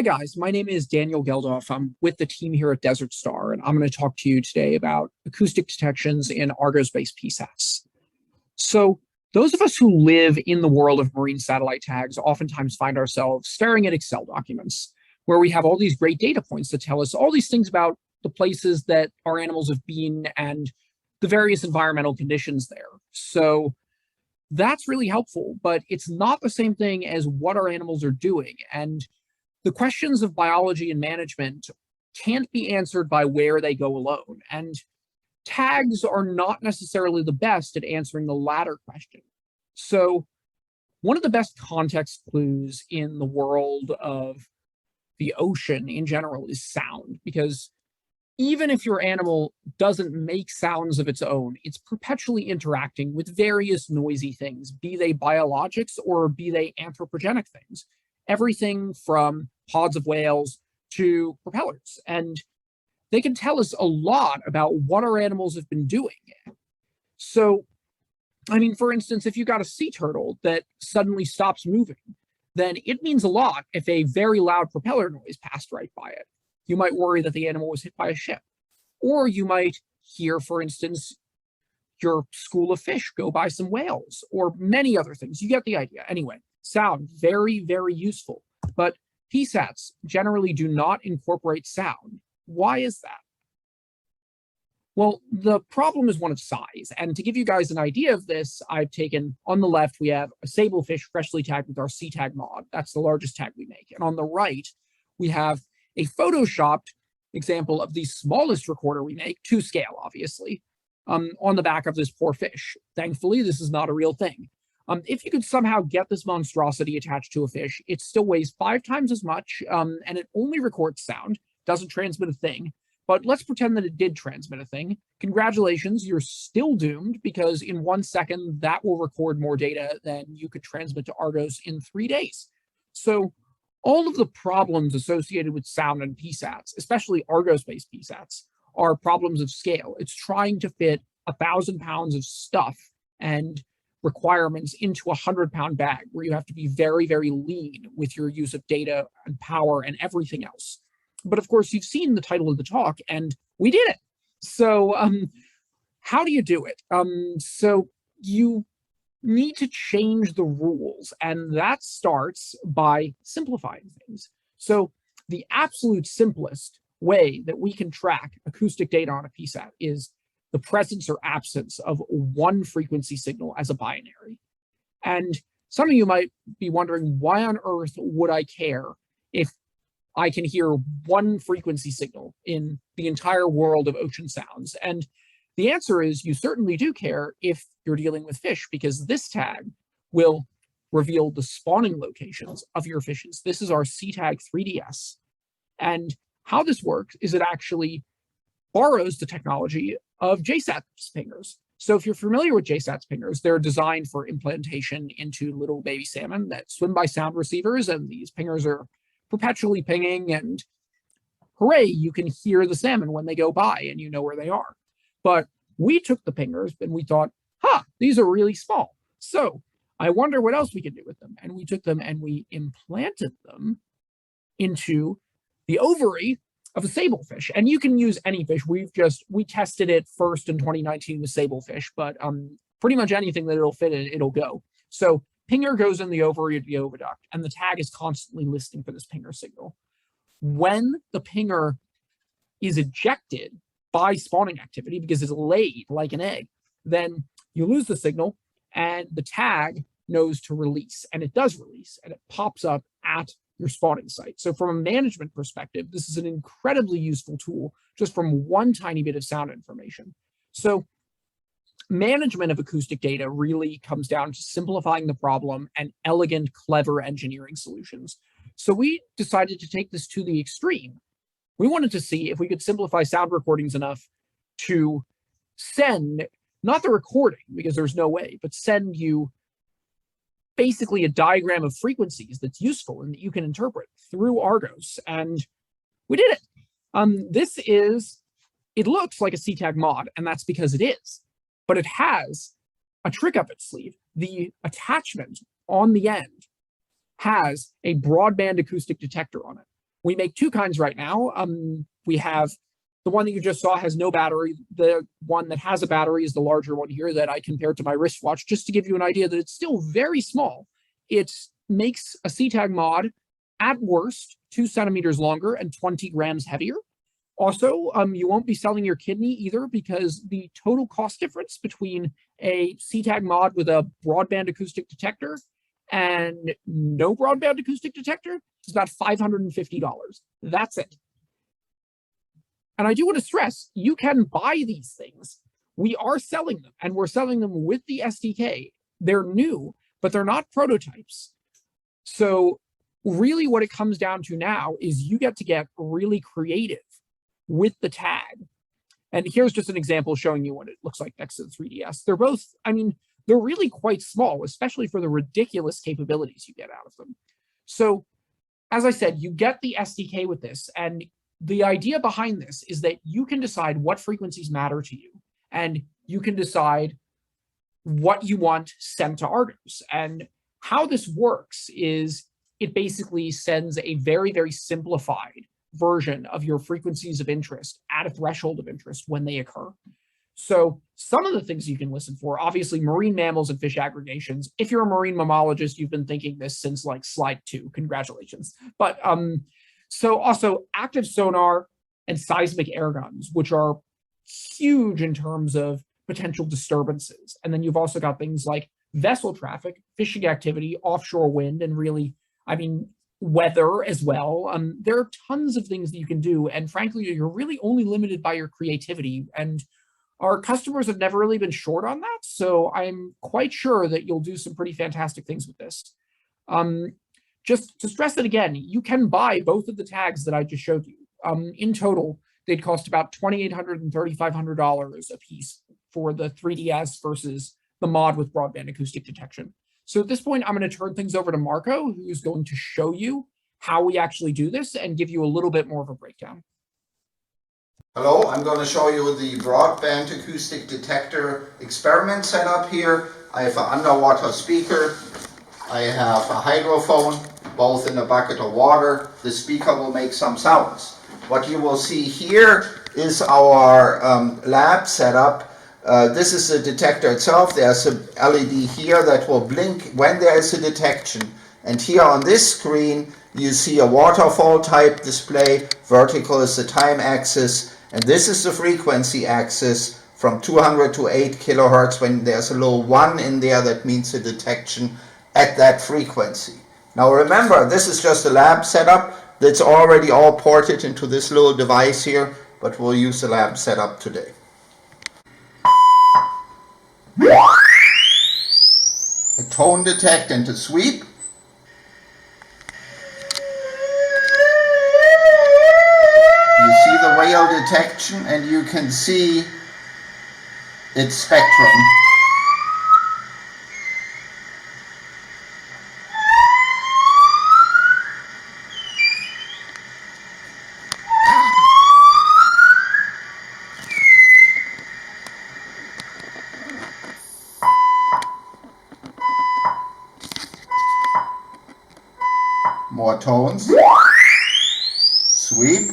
Hi guys, my name is Daniel Geldof. I'm with the team here at Desert Star, and I'm going to talk to you today about acoustic detections in ARGOS-based PSATs. So those of us who live in the world of marine satellite tags oftentimes find ourselves staring at Excel documents where we have all these great data points that tell us all these things about the places that our animals have been and the various environmental conditions there. So that's really helpful, but it's not the same thing as what our animals are doing. And the questions of biology and management can't be answered by where they go alone. And tags are not necessarily the best at answering the latter question. So one of the best context clues in the world of the ocean in general is sound, because even if your animal doesn't make sounds of its own, it's perpetually interacting with various noisy things, be they biologics or be they anthropogenic things. Everything from pods of whales to propellers. And they can tell us a lot about what our animals have been doing. So, for instance, if you got a sea turtle that suddenly stops moving, then it means a lot if a very loud propeller noise passed right by it. You might worry that the animal was hit by a ship. Or you might hear, for instance, your school of fish go by some whales, or many other things. You get the idea. Anyway, sound, very, very useful. But PSATs generally do not incorporate sound. Why is that? Well, the problem is one of size. And to give you guys an idea of this, I've taken, on the left, we have a sablefish freshly tagged with our SeaTag mod. That's the largest tag we make. And on the right, we have a photoshopped example of the smallest recorder we make, to scale, obviously, on the back of this poor fish. Thankfully, this is not a real thing. If you could somehow get this monstrosity attached to a fish, it still weighs 5 times as much, and it only records sound, doesn't transmit a thing. But let's pretend that it did transmit a thing. Congratulations, you're still doomed, because in 1 second, that will record more data than you could transmit to Argos in 3 days. So all of the problems associated with sound and PSATs, especially Argos-based PSATs, are problems of scale. It's trying to fit 1,000 pounds of stuff and requirements into a 100-pound bag, where you have to be very, very lean with your use of data and power and everything else. But of course, you've seen the title of the talk, and we did it. So how do you do it? So you need to change the rules, and that starts by simplifying things. So the absolute simplest way that we can track acoustic data on a PSAT is the presence or absence of one frequency signal as a binary. And some of you might be wondering, why on earth would I care if I can hear one frequency signal in the entire world of ocean sounds? And the answer is you certainly do care if you're dealing with fish, because this tag will reveal the spawning locations of your fishes. This is our SeaTag 3DS. And how this works is it actually borrows the technology of JSAT pingers. So if you're familiar with JSAT pingers, they're designed for implantation into little baby salmon that swim by sound receivers, and these pingers are perpetually pinging, and hooray, you can hear the salmon when they go by and you know where they are. But we took the pingers and we thought, these are really small. So I wonder what else we can do with them. And we took them and we implanted them into the ovary of a sablefish. And you can use any fish. We tested it first in 2019 with sablefish, but pretty much anything that it'll fit in, it'll go. So pinger goes in the ovary of the oviduct, and the tag is constantly listening for this pinger signal. When the pinger is ejected by spawning activity, because it's laid like an egg, then you lose the signal, and the tag knows to release, and it does release, and it pops up at your spawning site. So from a management perspective, this is an incredibly useful tool just from one tiny bit of sound information. So management of acoustic data really comes down to simplifying the problem and elegant, clever engineering solutions. So we decided to take this to the extreme. We wanted to see if we could simplify sound recordings enough to send, not the recording, because there's no way, but send you basically a diagram of frequencies that's useful and that you can interpret through Argos. And we did it. It looks like a SeaTag mod, and that's because it is. But it has a trick up its sleeve. The attachment on the end has a broadband acoustic detector on it. We make two kinds right now. We have the one that you just saw has no battery. The one that has a battery is the larger one here that I compared to my wristwatch, just to give you an idea that it's still very small. It makes a SeaTag mod at worst 2 centimeters longer and 20 grams heavier. Also, you won't be selling your kidney either, because the total cost difference between a SeaTag mod with a broadband acoustic detector and no broadband acoustic detector is about $550. That's it. And I do want to stress, you can buy these things. We are selling them, and we're selling them with the SDK. They're new, but they're not prototypes. So really what it comes down to now is you get to get really creative with the tag. And here's just an example showing you what it looks like next to the 3DS. They're both, I mean, they're really quite small, especially for the ridiculous capabilities you get out of them. So as I said, you get the SDK with this, and the idea behind this is that you can decide what frequencies matter to you, and you can decide what you want sent to ARGOS. And how this works is it basically sends a very, very simplified version of your frequencies of interest at a threshold of interest when they occur. So some of the things you can listen for, obviously marine mammals and fish aggregations. If you're a marine mammologist, you've been thinking this since like slide 2, congratulations. But so also active sonar and seismic air guns, which are huge in terms of potential disturbances. And then you've also got things like vessel traffic, fishing activity, offshore wind, and really, I mean, weather as well. There are tons of things that you can do. And frankly, you're really only limited by your creativity. And our customers have never really been short on that. So I'm quite sure that you'll do some pretty fantastic things with this. Just to stress it again, you can buy both of the tags that I just showed you. In total, they'd cost about $2,800 and $3,500 a piece for the 3DS versus the mod with broadband acoustic detection. So at this point, I'm going to turn things over to Marco, who's going to show you how we actually do this and give you a little bit more of a breakdown. Hello, I'm going to show you the broadband acoustic detector experiment setup here. I have an underwater speaker. I have a hydrophone, both in a bucket of water. The speaker will make some sounds. What you will see here is our lab setup. This is the detector itself. There's a LED here that will blink when there is a detection. And here on this screen, you see a waterfall type display. Vertical is the time axis. And this is the frequency axis from 200 to 8 kilohertz. When there's a little 1 in there, that means a detection at that frequency. Now remember, this is just a lab setup that's already all ported into this little device here, but we'll use the lab setup today. A tone detect and a sweep. You see the whale detection and you can see its spectrum. More tones. Sweep.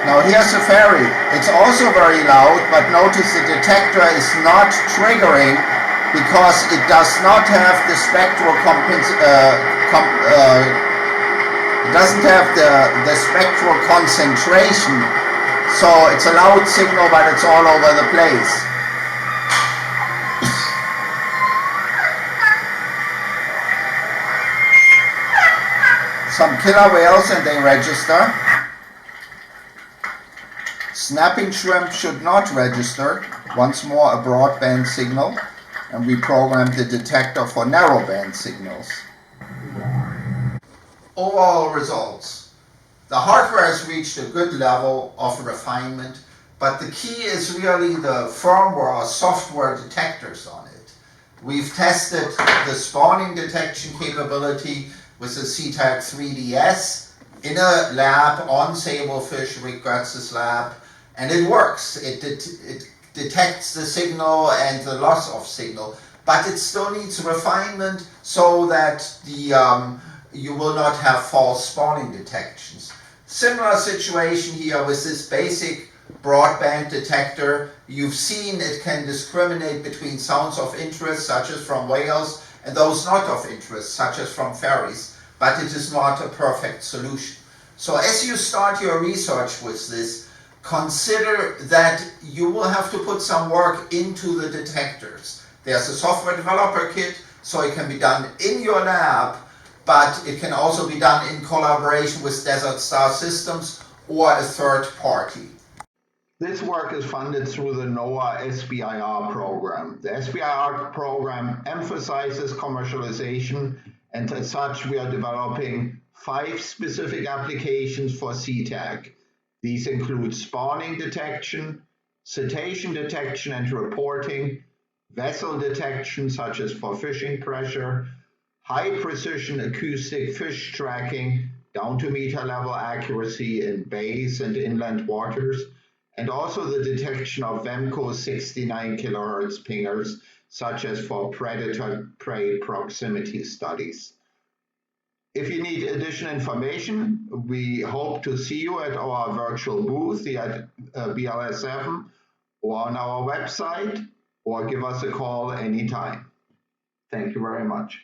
Now here's the ferry. It's also very loud, but notice the detector is not triggering because it does not have the spectral it doesn't have the spectral concentration. So it's a loud signal, but it's all over the place. Some killer whales and they register. Snapping shrimp should not register. Once more a broadband signal, and we programmed the detector for narrowband signals. Overall results. The hardware has reached a good level of refinement, but the key is really the firmware or software detectors on it. We've tested the spawning detection capability with the SeaTag 3DS in a lab on Sablefish, Rick Götz's lab, and it works. It detects the signal and the loss of signal, but it still needs refinement so that the you will not have false spawning detections. Similar situation here with this basic broadband detector. You've seen it can discriminate between sounds of interest, such as from whales, and those not of interest, such as from ferries, but it is not a perfect solution. So as you start your research with this, consider that you will have to put some work into the detectors. There's a software developer kit, so it can be done in your lab, but it can also be done in collaboration with Desert Star Systems or a third party. This work is funded through the NOAA SBIR program. The SBIR program emphasizes commercialization, and as such we are developing 5 specific applications for SeaTag. These include spawning detection, cetacean detection and reporting, vessel detection such as for fishing pressure, high precision acoustic fish tracking down to meter level accuracy in bays and inland waters, and also the detection of VEMCO 69 kHz pingers such as for predator-prey proximity studies. If you need additional information, we hope to see you at our virtual booth at BLS7 or on our website, or give us a call anytime. Thank you very much.